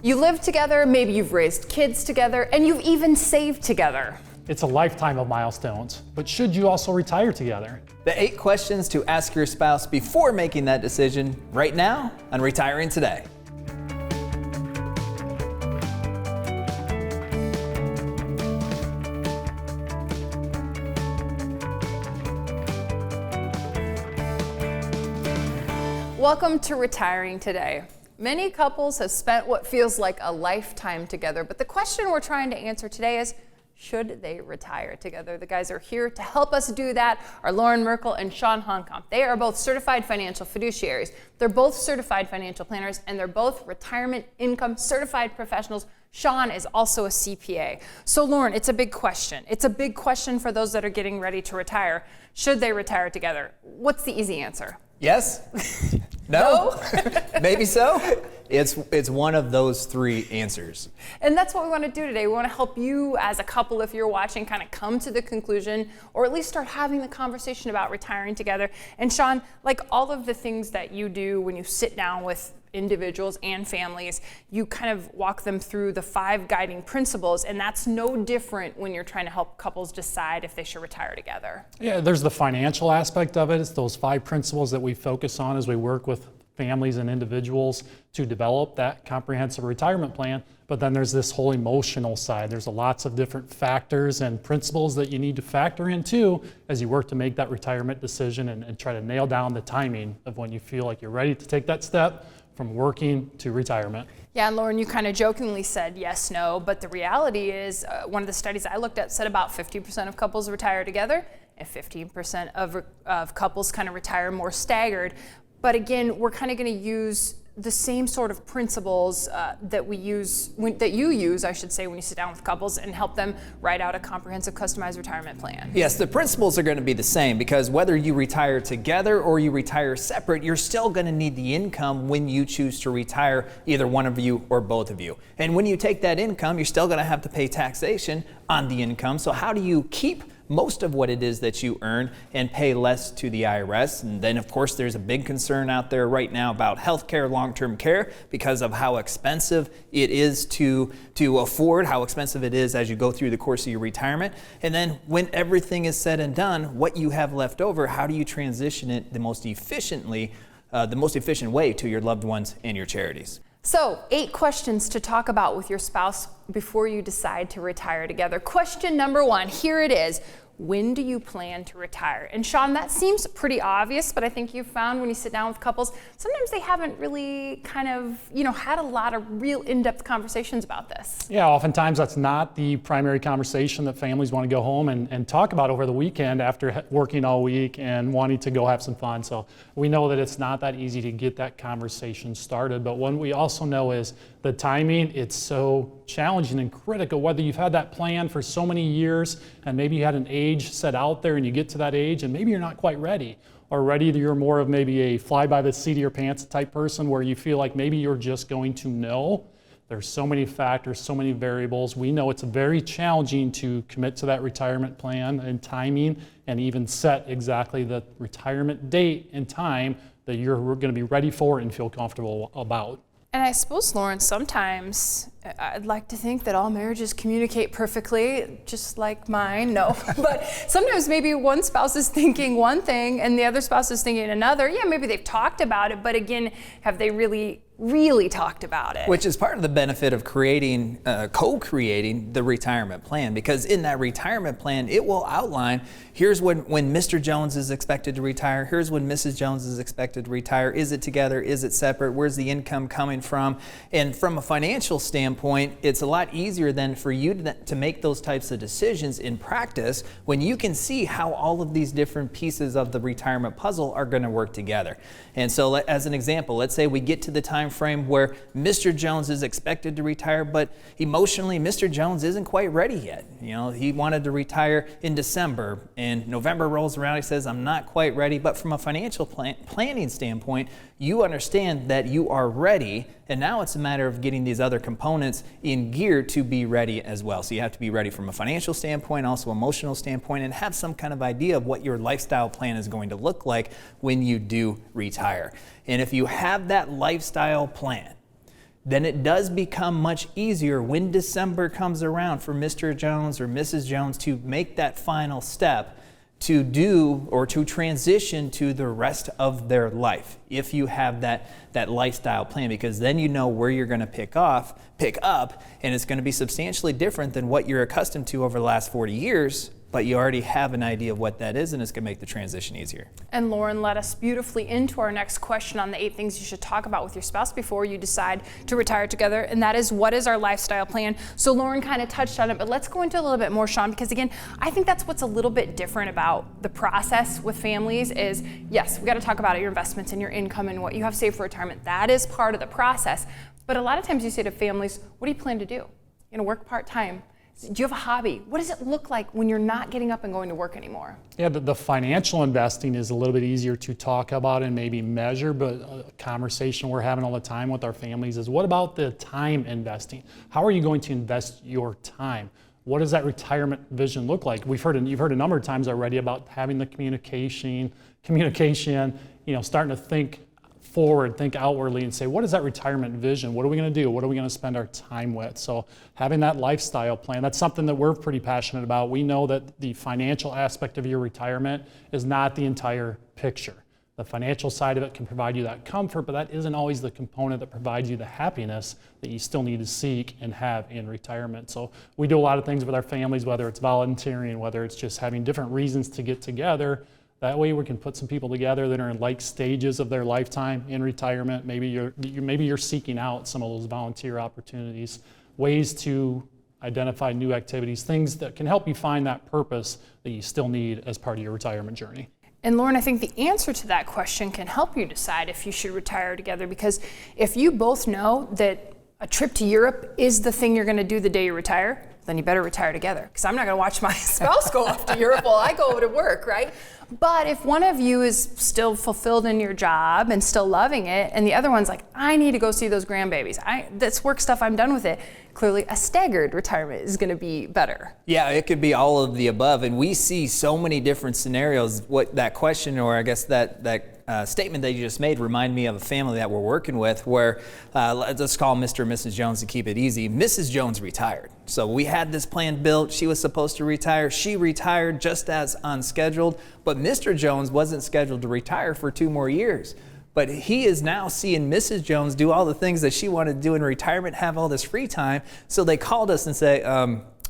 You live together, maybe you've raised kids together, and you've even saved together. It's a lifetime of milestones, but should you also retire together? The 8 questions to ask your spouse before making that decision right now on Retiring Today. Welcome to Retiring Today. Many couples have spent what feels like a lifetime together, but the question we're trying to answer today is, should they retire together? The guys are here to help us do that are Loren Merkle and Sean Honkamp. They are both certified financial fiduciaries. They're both certified financial planners, and they're both retirement income certified professionals. Sean is also a CPA. So Loren, it's a big question. It's a big question for those that are getting ready to retire. Should they retire together? What's the easy answer? Yes? No? Maybe so? It's one of those 3 answers. And that's what we want to do today. We want to help you as a couple, if you're watching, kind of come to the conclusion or at least start having the conversation about retiring together. And Sean, like all of the things that you do when you sit down with individuals and families, you kind of walk them through the 5 guiding principles, and that's no different when you're trying to help couples decide if they should retire together. Yeah, there's the financial aspect of it. It's those 5 principles that we focus on as we work with families and individuals to develop that comprehensive retirement plan. But then there's this whole emotional side. There's lots of different factors and principles that you need to factor in too as you work to make that retirement decision and try to nail down the timing of when you feel like you're ready to take that step from working to retirement. Yeah, and Loren, you kind of jokingly said yes, no, but the reality is one of the studies I looked at said about 50% of couples retire together and 15% of couples kind of retire more staggered. But again, we're kind of going to use the same sort of principles that you use, I should say, when you sit down with couples and help them write out a comprehensive customized retirement plan. Yes, the principles are going to be the same because whether you retire together or you retire separate, you're still going to need the income when you choose to retire, either one of you or both of you. And when you take that income, you're still going to have to pay taxation on the income. So how do you keep most of what it is that you earn and pay less to the IRS? And then of course there's a big concern out there right now about healthcare, long-term care, because of how expensive it is to afford, how expensive it is as you go through the course of your retirement. And then when everything is said and done, what you have left over, how do you transition it the most efficient way to your loved ones and your charities? So 8 questions to talk about with your spouse before you decide to retire together. Question number 1, here it is. When do you plan to retire? And Sean, that seems pretty obvious, but I think you've found when you sit down with couples, sometimes they haven't really kind of, had a lot of real in-depth conversations about this. Yeah, oftentimes that's not the primary conversation that families want to go home and talk about over the weekend after working all week and wanting to go have some fun. So we know that it's not that easy to get that conversation started, but what we also know is the timing, it's so challenging and critical, whether you've had that plan for so many years and maybe you had an age set out there and you get to that age and maybe you're not quite ready, or ready, you're more of maybe a fly by the seat of your pants type person where you feel like maybe you're just going to know. There's so many factors, so many variables. We know it's very challenging to commit to that retirement plan and timing and even set exactly the retirement date and time that you're going to be ready for and feel comfortable about. And I suppose, Loren, sometimes I'd like to think that all marriages communicate perfectly, just like mine. No, but sometimes maybe one spouse is thinking one thing and the other spouse is thinking another. Yeah, maybe they've talked about it, but again, have they really talked about it? Which is part of the benefit of co-creating the retirement plan, because in that retirement plan, it will outline, here's when Mr. Jones is expected to retire, here's when Mrs. Jones is expected to retire, is it together, is it separate, where's the income coming from? And from a financial standpoint, it's a lot easier then for you to make those types of decisions in practice when you can see how all of these different pieces of the retirement puzzle are going to work together. And so as an example, let's say we get to the time frame where Mr. Jones is expected to retire, but emotionally Mr. Jones isn't quite ready yet. He wanted to retire in December and November rolls around, he says, I'm not quite ready. But from a financial planning standpoint, you understand that you are ready, and now it's a matter of getting these other components in gear to be ready as well. So you have to be ready from a financial standpoint, also emotional standpoint, and have some kind of idea of what your lifestyle plan is going to look like when you do retire. And if you have that lifestyle plan, then it does become much easier when December comes around for Mr. Jones or Mrs. Jones to make that final step to do or to transition to the rest of their life, if you have that lifestyle plan, because then you know where you're going to pick up, and it's going to be substantially different than what you're accustomed to over the last 40 years, but you already have an idea of what that is, and it's going to make the transition easier. And Loren led us beautifully into our next question on the 8 things you should talk about with your spouse before you decide to retire together, and that is, what is our lifestyle plan? So Loren kind of touched on it, but let's go into a little bit more, Sean, because again, I think that's what's a little bit different about the process with families is, yes, we got to talk about your investments and your income and what you have saved for retirement. That is part of the process. But a lot of times you say to families, what do you plan to do? Work part-time. Do you have a hobby? What does it look like when you're not getting up and going to work anymore? Yeah, the financial investing is a little bit easier to talk about and maybe measure, but a conversation we're having all the time with our families is, what about the time investing? How are you going to invest your time? What does that retirement vision look like? You've heard a number of times already about having the communication, starting to think forward, think outwardly, and say, what is that retirement vision? What are we going to do? What are we going to spend our time with? So having that lifestyle plan, that's something that we're pretty passionate about. We know that the financial aspect of your retirement is not the entire picture. The financial side of it can provide you that comfort, but that isn't always the component that provides you the happiness that you still need to seek and have in retirement. So we do a lot of things with our families, whether it's volunteering, whether it's just having different reasons to get together. That way we can put some people together that are in like stages of their lifetime in retirement. Maybe you're seeking out some of those volunteer opportunities, ways to identify new activities, things that can help you find that purpose that you still need as part of your retirement journey. And Loren, I think the answer to that question can help you decide if you should retire together, because if you both know that a trip to Europe is the thing you're going to do the day you retire, then you better retire together, because I'm not going to watch my spouse go off to Europe while I go to work, right? But if one of you is still fulfilled in your job and still loving it, and the other one's like, I need to go see those grandbabies, that's work stuff, I'm done with it, clearly a staggered retirement is going to be better. Yeah, it could be all of the above, and we see so many different scenarios. What that question, or I guess that statement that you just made, remind me of a family that we're working with where, let's call Mr. and Mrs. Jones to keep it easy. Mrs. Jones retired. So we had this plan built. She was supposed to retire. She retired just as unscheduled, but Mr. Jones wasn't scheduled to retire for 2 more years. But he is now seeing Mrs. Jones do all the things that she wanted to do in retirement, have all this free time. So they called us and say,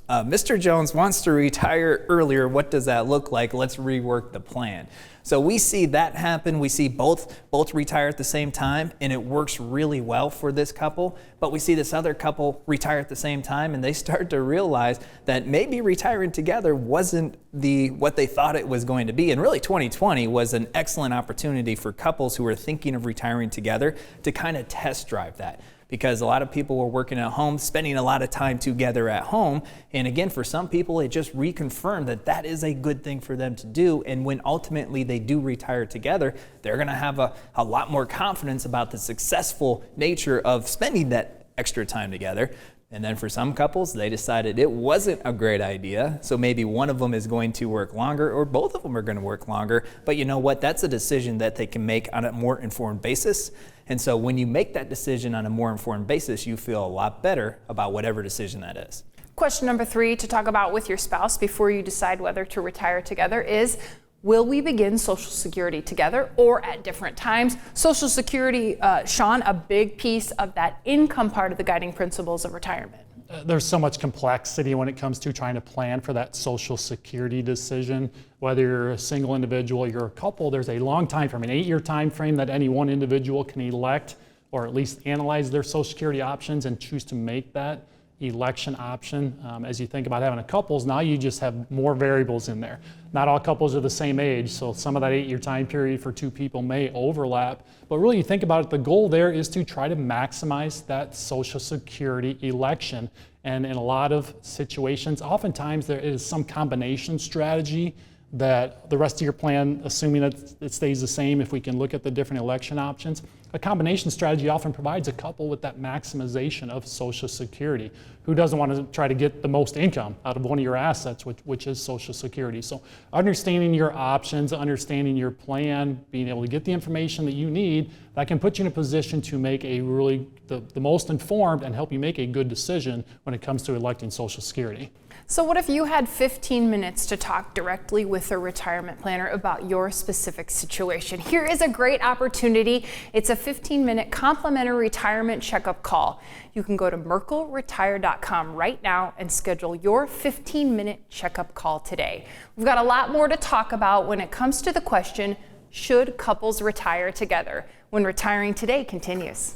Mr. Jones wants to retire earlier. What does that look like? Let's rework the plan. So we see that happen. We see both retire at the same time, and it works really well for this couple. But we see this other couple retire at the same time, and they start to realize that maybe retiring together wasn't what they thought it was going to be. And really 2020 was an excellent opportunity for couples who were thinking of retiring together to kind of test drive that. Because a lot of people were working at home, spending a lot of time together at home. And again, for some people, it just reconfirmed that that is a good thing for them to do. And when ultimately they do retire together, they're going to have a lot more confidence about the successful nature of spending that extra time together. And then for some couples, they decided it wasn't a great idea. So maybe one of them is going to work longer, or both of them are going to work longer. But you know what? That's a decision that they can make on a more informed basis. And so when you make that decision on a more informed basis, you feel a lot better about whatever decision that is. Question number 3 to talk about with your spouse before you decide whether to retire together is, will we begin Social Security together or at different times? Social Security, Sean, a big piece of that income part of the guiding principles of retirement. There's so much complexity when it comes to trying to plan for that Social Security decision. Whether you're a single individual, you're a couple, there's a long time frame, an 8-year time frame that any one individual can elect, or at least analyze their Social Security options and choose to make that election option. As you think about having a couples, now you just have more variables in there. Not all couples are the same age, so some of that 8-year time period for 2 people may overlap. But really, you think about it, the goal there is to try to maximize that Social Security election. And in a lot of situations, oftentimes there is some combination strategy that the rest of your plan, assuming that it stays the same, if we can look at the different election options, a combination strategy often provides a couple with that maximization of Social Security. Who doesn't want to try to get the most income out of one of your assets, which is Social Security? So understanding your options, understanding your plan, being able to get the information that you need, that can put you in a position to make a really the most informed and help you make a good decision when it comes to electing Social Security. So what if you had 15 minutes to talk directly with a retirement planner about your specific situation? Here is a great opportunity. It's a 15-minute complimentary retirement checkup call. You can go to merkleretire.com right now and schedule your 15-minute checkup call today. We've got a lot more to talk about when it comes to the question, should couples retire together? When Retiring Today continues.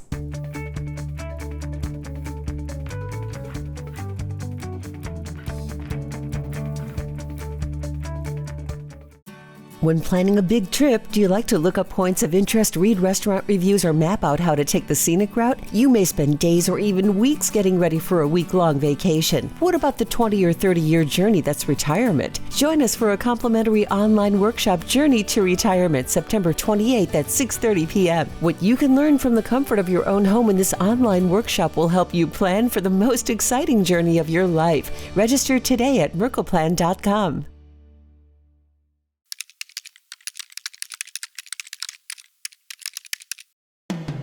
When planning a big trip, do you like to look up points of interest, read restaurant reviews, or map out how to take the scenic route? You may spend days or even weeks getting ready for a week-long vacation. What about the 20 or 30-year journey that's retirement? Join us for a complimentary online workshop, Journey to Retirement, September 28th at 6:30 p.m. What you can learn from the comfort of your own home in this online workshop will help you plan for the most exciting journey of your life. Register today at merkleplan.com.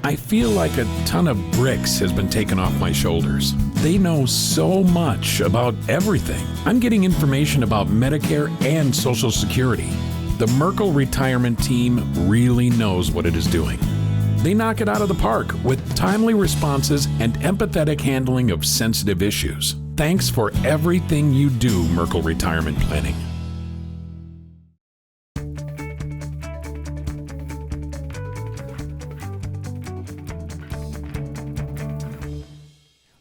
I feel like a ton of bricks has been taken off my shoulders. They know so much about everything. I'm getting information about Medicare and Social Security. The Merkle retirement team really knows what it is doing. They knock it out of the park with timely responses and empathetic handling of sensitive issues. Thanks for everything you do, Merkle Retirement Planning.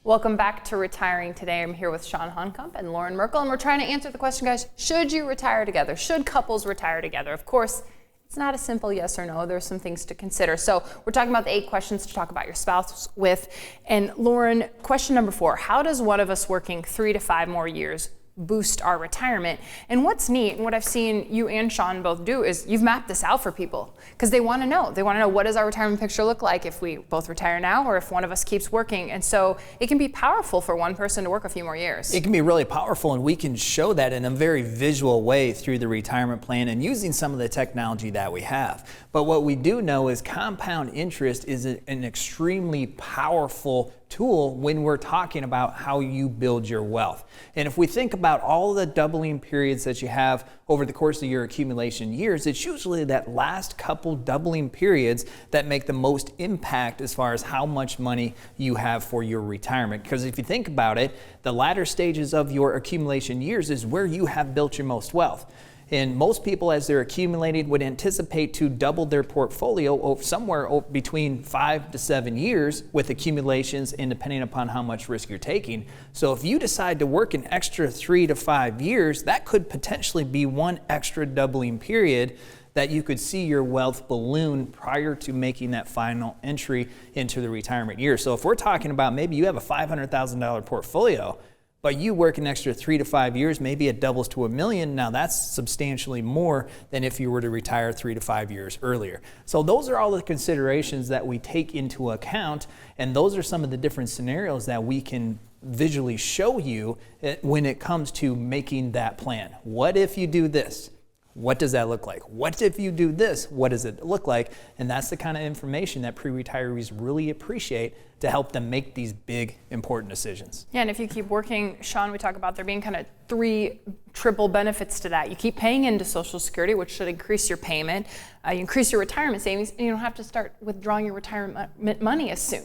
Welcome back to Retiring Today. I'm here with Sean Honkamp and Loren Merkle, and we're trying to answer the question, guys, should you retire together? Should couples retire together? Of course, it's not a simple yes or no. There's some things to consider. So we're talking about the 8 questions to talk about your spouse with. And Loren, question number 4, how does one of us working 3 to 5 more years boost our retirement? And what's neat, and what I've seen you and Sean both do, is you've mapped this out for people because they want to know. They want to know, what does our retirement picture look like if we both retire now or if one of us keeps working? And so it can be powerful for one person to work a few more years. It can be really powerful, and we can show that in a very visual way through the retirement plan and using some of the technology that we have. But what we do know is compound interest is an extremely powerful tool when we're talking about how you build your wealth. And if we think about all the doubling periods that you have over the course of your accumulation years, it's usually that last couple doubling periods that make the most impact as far as how much money you have for your retirement. Because if you think about it, the latter stages of your accumulation years is where you have built your most wealth. And most people, as they're accumulating, would anticipate to double their portfolio somewhere between 5 to 7 years with accumulations, and depending upon how much risk you're taking. So if you decide to work an extra 3 to 5 years, that could potentially be one extra doubling period that you could see your wealth balloon prior to making that final entry into the retirement year. So if we're talking about maybe you have a $500,000 portfolio, but you work an extra 3 to 5 years, maybe it doubles to $1 million. Now that's substantially more than if you were to retire 3 to 5 years earlier. So those are all the considerations that we take into account, and those are some of the different scenarios that we can visually show you when it comes to making that plan. What if you do this? What does that look like? What if you do this? What does it look like? And that's the kind of information that pre-retirees really appreciate to help them make these big, important decisions. Yeah, and if you keep working, Sean, we talk about there being kind of 3 triple benefits to that. You keep paying into Social Security, which should increase your payment. You increase your retirement savings, and you don't have to start withdrawing your retirement money as soon.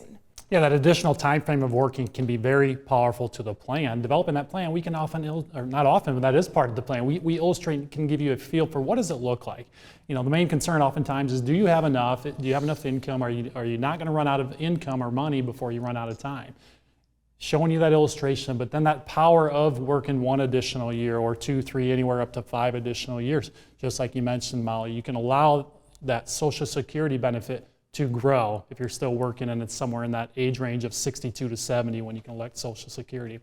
Yeah, that additional time frame of working can be very powerful to the plan. Developing that plan, we can often, or not often, but that is part of the plan. We illustrate, can give you a feel for what does it look like. You know, the main concern oftentimes is, do you have enough? Do you have enough income? Are you not going to run out of income or money before you run out of time? Showing you that illustration, but then that power of working 1 additional year or 2, 3, anywhere up to 5 additional years. Just like you mentioned, Molly, you can allow that Social Security benefit to grow if you're still working, and it's somewhere in that age range of 62 to 70 when you can elect Social Security.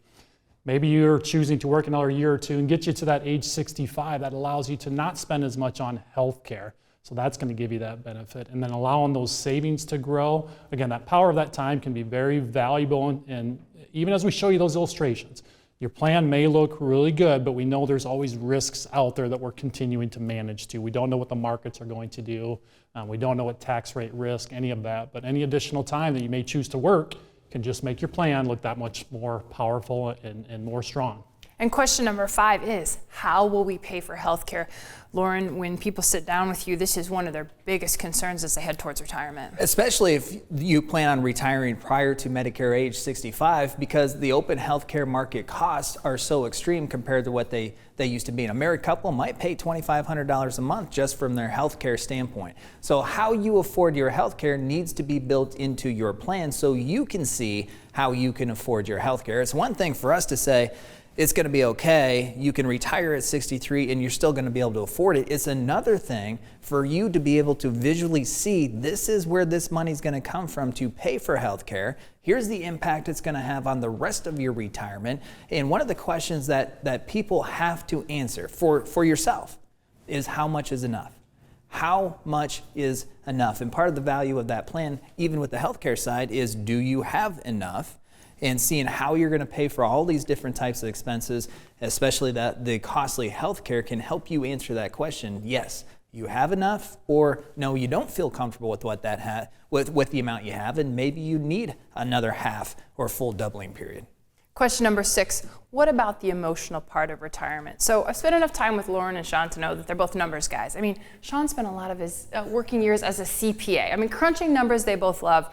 Maybe you're choosing to work another year or 2 and get you to that age 65. That allows you to not spend as much on health care. So that's going to give you that benefit. And then allowing those savings to grow. Again, that power of that time can be very valuable. And even as we show you those illustrations, your plan may look really good, but we know there's always risks out there that we're continuing to manage to. We don't know what the markets are going to do. We don't know what tax rate risk, any of that. But any additional time that you may choose to work can just make your plan look that much more powerful and more strong. And question number 5 is, how will we pay for health care? Loren, when people sit down with you, this is one of their biggest concerns as they head towards retirement. Especially if you plan on retiring prior to Medicare age 65, because the open healthcare market costs are so extreme compared to what they used to be. And a married couple might pay $2,500 a month just from their healthcare standpoint. So how you afford your healthcare needs to be built into your plan so you can see how you can afford your healthcare. It's one thing for us to say, it's going to be okay, you can retire at 63 and you're still going to be able to afford it. It's another thing for you to be able to visually see, this is where this money's going to come from to pay for healthcare. Here's the impact it's going to have on the rest of your retirement. And one of the questions that people have to answer for yourself is, how much is enough? How much is enough? And part of the value of that plan, even with the healthcare side, is, do you have enough? And seeing how you're going to pay for all these different types of expenses, especially that the costly healthcare, can help you answer that question. Yes, you have enough, or no, you don't feel comfortable with what that with the amount you have, and maybe you need another half or full doubling period. Question number 6, what about the emotional part of retirement? So I've spent enough time with Loren and Sean to know that they're both numbers guys. I mean, Sean spent a lot of his working years as a CPA. I mean, crunching numbers they both love.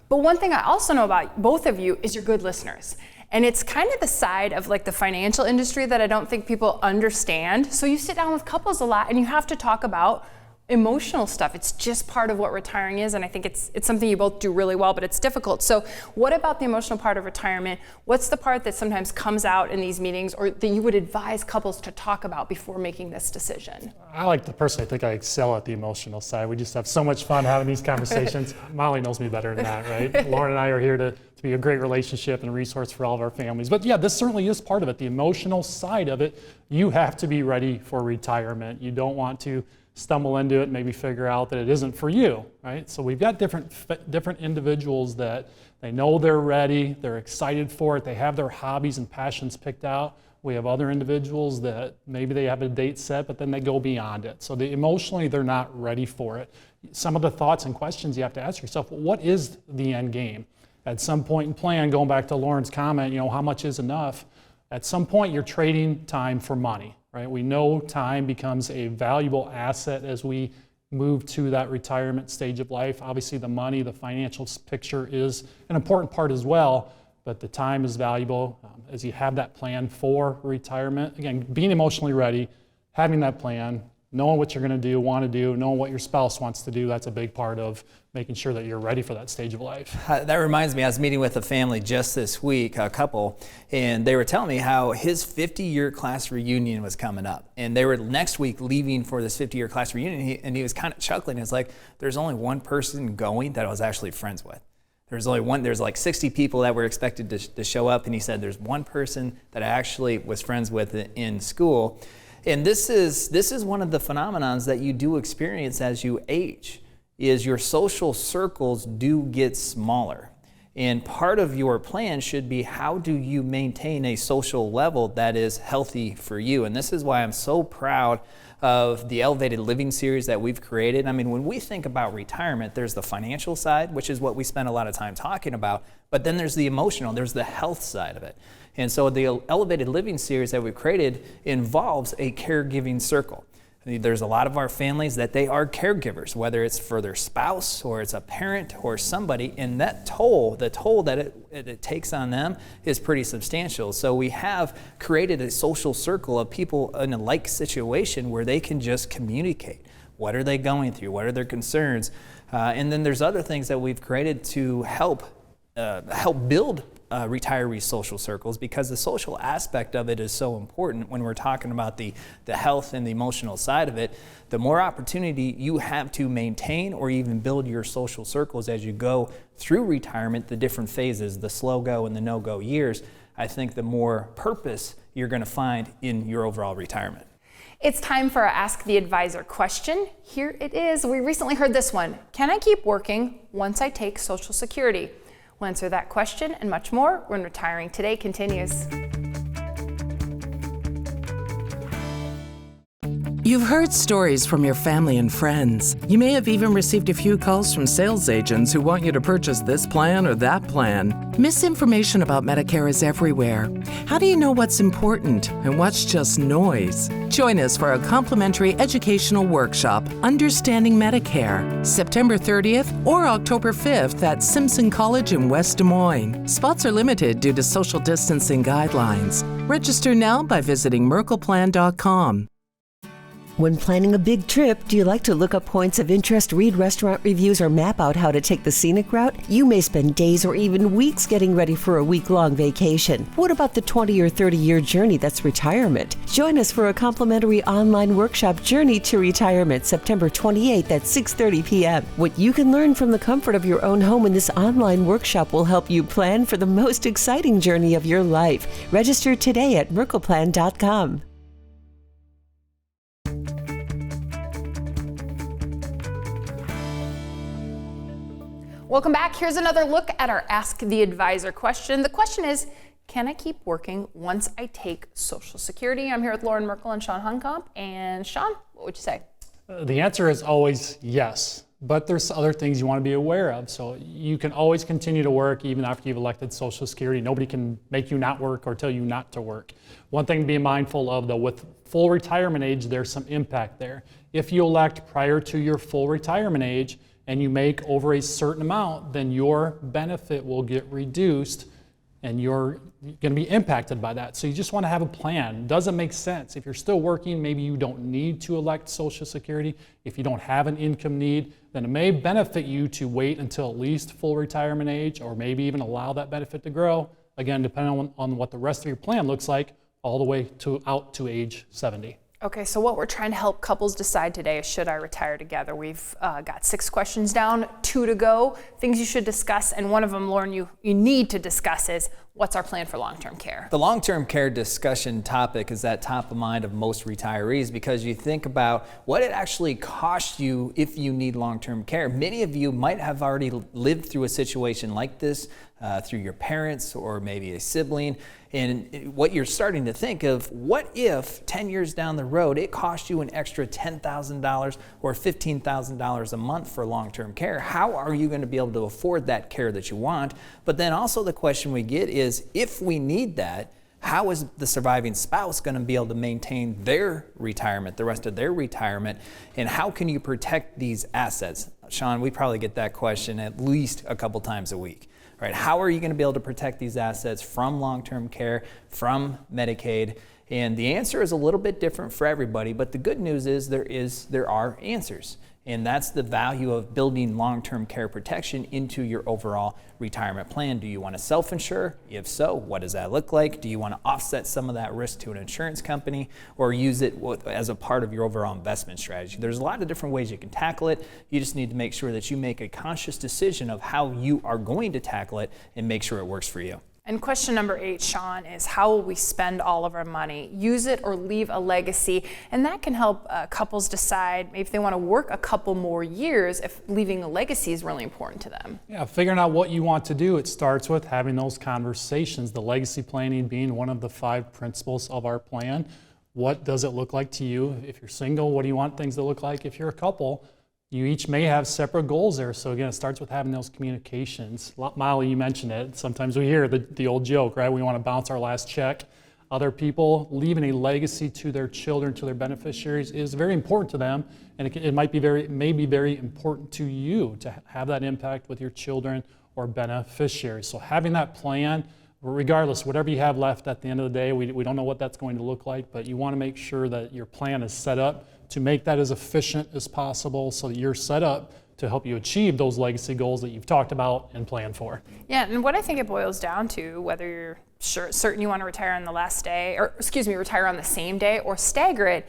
But one thing I also know about both of you is you're good listeners. And it's kind of the side of like the financial industry that I don't think people understand. So you sit down with couples a lot and you have to talk about emotional stuff. It's just part of what retiring is, and I think it's something you both do really well, but it's difficult. So what about the emotional part of retirement? What's the part that sometimes comes out in these meetings, or that you would advise couples to talk about before making this decision? I think I excel at the emotional side. We just have so much fun having these conversations. Molly knows me better than that, right? Loren and I are here to be a great relationship and a resource for all of our families. But yeah, this certainly is part of it. The emotional side of it, you have to be ready for retirement. You don't want to stumble into it and maybe figure out that it isn't for you, right? So we've got different individuals that they know they're ready, they're excited for it, they have their hobbies and passions picked out. We have other individuals that maybe they have a date set, but then they go beyond it. So emotionally, they're not ready for it. Some of the thoughts and questions you have to ask yourself, well, what is the end game? At some point in plan, going back to Loren's comment, how much is enough? At some point, you're trading time for money. Right? We know time becomes a valuable asset as we move to that retirement stage of life. Obviously, the money, the financial picture is an important part as well, but the time is valuable as you have that plan for retirement. Again, being emotionally ready, having that plan, knowing what you're going to do, want to do, knowing what your spouse wants to do, that's a big part of making sure that you're ready for that stage of life. That reminds me, I was meeting with a family just this week, a couple, and they were telling me how his 50-year class reunion was coming up. And they were next week leaving for this 50-year class reunion, and he was kind of chuckling. It's like, there's only one person going that I was actually friends with. There's like 60 people that were expected to show up, and he said there's one person that I actually was friends with in school. And this is one of the phenomenons that you do experience as you age, is your social circles do get smaller. And part of your plan should be, how do you maintain a social level that is healthy for you? And this is why I'm so proud of the Elevated Living series that we've created. I mean, when we think about retirement, there's the financial side, which is what we spend a lot of time talking about, but then there's the emotional, there's the health side of it. And so the Elevated Living series that we've created involves a caregiving circle. There's a lot of our families that they are caregivers, whether it's for their spouse or it's a parent or somebody, and the toll that it takes on them is pretty substantial. So we have created a social circle of people in a like situation where they can just communicate. What are they going through? What are their concerns? And then there's other things that we've created to help build retiree social circles, because the social aspect of it is so important when we're talking about the health and the emotional side of it. The more opportunity you have to maintain or even build your social circles as you go through retirement, the different phases, the slow go and the no go years, I think the more purpose you're going to find in your overall retirement. It's time for our Ask the Advisor question. Here it is. We recently heard this one. Can I keep working once I take Social Security? We'll answer that question and much more when Retiring Today continues. You've heard stories from your family and friends. You may have even received a few calls from sales agents who want you to purchase this plan or that plan. Misinformation about Medicare is everywhere. How do you know what's important and what's just noise? Join us for a complimentary educational workshop, Understanding Medicare, September 30th or October 5th at Simpson College in West Des Moines. Spots are limited due to social distancing guidelines. Register now by visiting merkleplan.com. When planning a big trip, do you like to look up points of interest, read restaurant reviews, or map out how to take the scenic route? You may spend days or even weeks getting ready for a week-long vacation. What about the 20 or 30-year journey that's retirement? Join us for a complimentary online workshop, Journey to Retirement, September 28th at 6:30 p.m. What you can learn from the comfort of your own home in this online workshop will help you plan for the most exciting journey of your life. Register today at merkleplan.com. Welcome back. Here's another look at our Ask the Advisor question. The question is, can I keep working once I take Social Security? I'm here with Loren Merkle and Sean Hunkamp. And Sean, what would you say? The answer is always yes, but there's other things you want to be aware of. So you can always continue to work even after you've elected Social Security. Nobody can make you not work or tell you not to work. One thing to be mindful of, though, with full retirement age, there's some impact there. If you elect prior to your full retirement age and you make over a certain amount, then your benefit will get reduced and you're going to be impacted by that. So you just want to have a plan. Does it make sense? If you're still working, maybe you don't need to elect Social Security. If you don't have an income need, then it may benefit you to wait until at least full retirement age, or maybe even allow that benefit to grow, again, depending on what the rest of your plan looks like, all the way out to age 70. Okay, so what we're trying to help couples decide today is, should I retire together? We've got 6 questions down, 2 to go, things you should discuss, and one of them, Lauren, you need to discuss is, what's our plan for long-term care? The long-term care discussion topic is at top of mind of most retirees, because you think about what it actually costs you if you need long-term care. Many of you might have already lived through a situation like this through your parents or maybe a sibling. And what you're starting to think of, what if 10 years down the road it cost you an extra $10,000 or $15,000 a month for long-term care? How are you going to be able to afford that care that you want? But then also the question we get is, if we need that, how is the surviving spouse going to be able to maintain their retirement, the rest of their retirement, and how can you protect these assets? Sean, we probably get that question at least a couple times a week. Right? How are you going to be able to protect these assets from long-term care, from Medicaid? And the answer is a little bit different for everybody, but the good news is there are answers. And that's the value of building long-term care protection into your overall retirement plan. Do you want to self-insure? If so, what does that look like? Do you want to offset some of that risk to an insurance company, or use it as a part of your overall investment strategy? There's a lot of different ways you can tackle it. You just need to make sure that you make a conscious decision of how you are going to tackle it and make sure it works for you. And question number 8, Sean, is how will we spend all of our money? Use it or leave a legacy? And that can help couples decide maybe if they want to work a couple more years, if leaving a legacy is really important to them. Yeah, figuring out what you want to do, it starts with having those conversations, the legacy planning being one of the 5 principles of our plan. What does it look like to you? If you're single, what do you want things to look like? If you're a couple, you each may have separate goals there. So again, it starts with having those communications. Molly, you mentioned it. Sometimes we hear the old joke, right? We want to bounce our last check. Other people leaving a legacy to their children, to their beneficiaries, is very important to them. And it may be very important to you to have that impact with your children or beneficiaries. So having that plan, regardless, whatever you have left at the end of the day, we don't know what that's going to look like, but you want to make sure that your plan is set up to make that as efficient as possible, so that you're set up to help you achieve those legacy goals that you've talked about and planned for. Yeah, and what I think it boils down to, whether you're certain you want to retire on the last day, or retire on the same day or stagger it,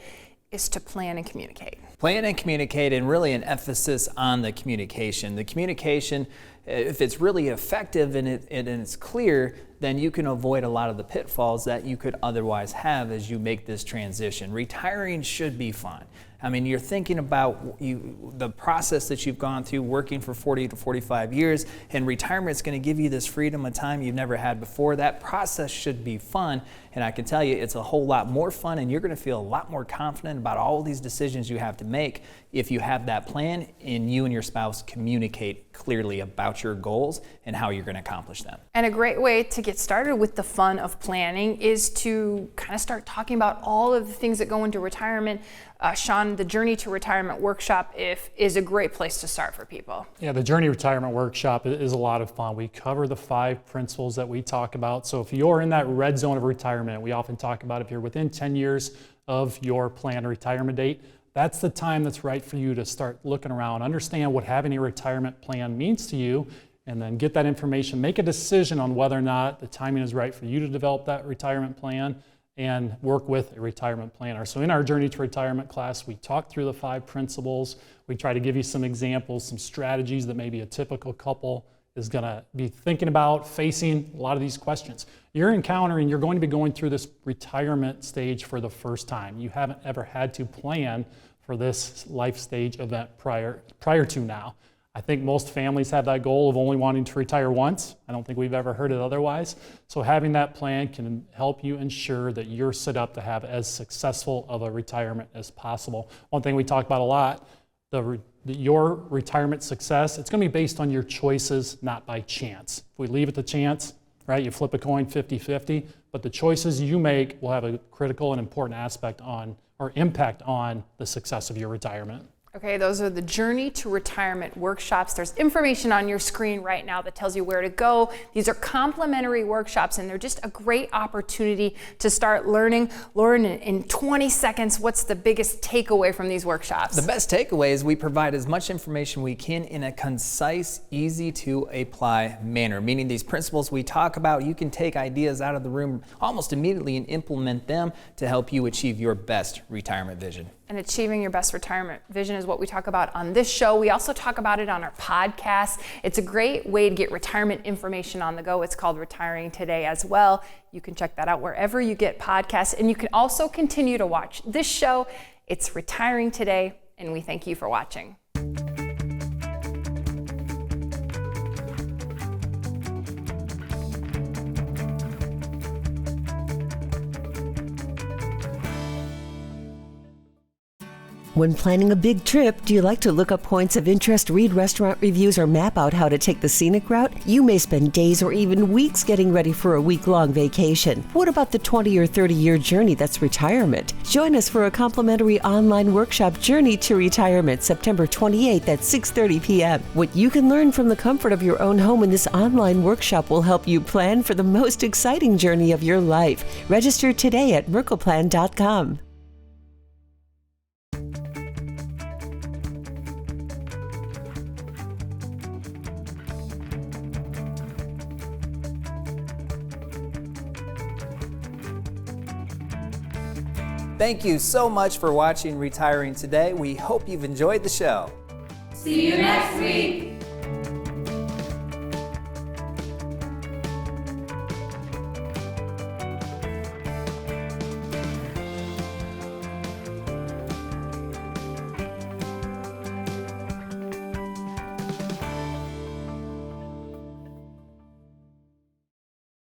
is to plan and communicate. Plan and communicate, and really an emphasis on the communication. The communication, if it's really effective and it's clear, then you can avoid a lot of the pitfalls that you could otherwise have as you make this transition. Retiring should be fun. I mean, you're thinking about the process that you've gone through working for 40 to 45 years, and retirement is going to give you this freedom of time you've never had before. That process should be fun, and I can tell you it's a whole lot more fun, and you're going to feel a lot more confident about all these decisions you have to make if you have that plan and you and your spouse communicate clearly about your goals and how you're going to accomplish them. And a great way to get started with the fun of planning is to kind of start talking about all of the things that go into retirement. Sean, the Journey to Retirement workshop is a great place to start for people. Yeah, the Journey Retirement workshop is a lot of fun. We cover the 5 principles that we talk about. So if you're in that red zone of retirement, we often talk about if you're within 10 years of your planned retirement date, that's the time that's right for you to start looking around, understand what having a retirement plan means to you, and then get that information, make a decision on whether or not the timing is right for you to develop that retirement plan and work with a retirement planner. So in our Journey to Retirement class, we talk through the 5 principles. We try to give you some examples, some strategies that maybe a typical couple is gonna be thinking about, facing a lot of these questions. You're going to be going through this retirement stage for the first time. You haven't ever had to plan for this life stage event prior to now. I think most families have that goal of only wanting to retire once. I don't think we've ever heard it otherwise. So having that plan can help you ensure that you're set up to have as successful of a retirement as possible. One thing we talk about a lot, your retirement success, it's going to be based on your choices, not by chance. If we leave it to chance, right, you flip a coin 50-50, but the choices you make will have a critical and important aspect on or impact on the success of your retirement. Okay, those are the Journey to Retirement workshops. There's information on your screen right now that tells you where to go. These are complimentary workshops, and they're just a great opportunity to start learning. Loren, in 20 seconds, what's the biggest takeaway from these workshops? The best takeaway is we provide as much information we can in a concise, easy to apply manner, meaning these principles we talk about, you can take ideas out of the room almost immediately and implement them to help you achieve your best retirement vision. And achieving your best retirement vision is what we talk about on this show. We also talk about it on our podcast. It's a great way to get retirement information on the go. It's called Retiring Today as well. You can check that out wherever you get podcasts. And you can also continue to watch this show. It's Retiring Today, and we thank you for watching. When planning a big trip, do you like to look up points of interest, read restaurant reviews, or map out how to take the scenic route? You may spend days or even weeks getting ready for a week-long vacation. What about the 20 or 30-year journey that's retirement? Join us for a complimentary online workshop, Journey to Retirement, September 28th at 6:30 p.m. What you can learn from the comfort of your own home in this online workshop will help you plan for the most exciting journey of your life. Register today at merkleplan.com. Thank you so much for watching Retiring Today. We hope you've enjoyed the show. See you next week.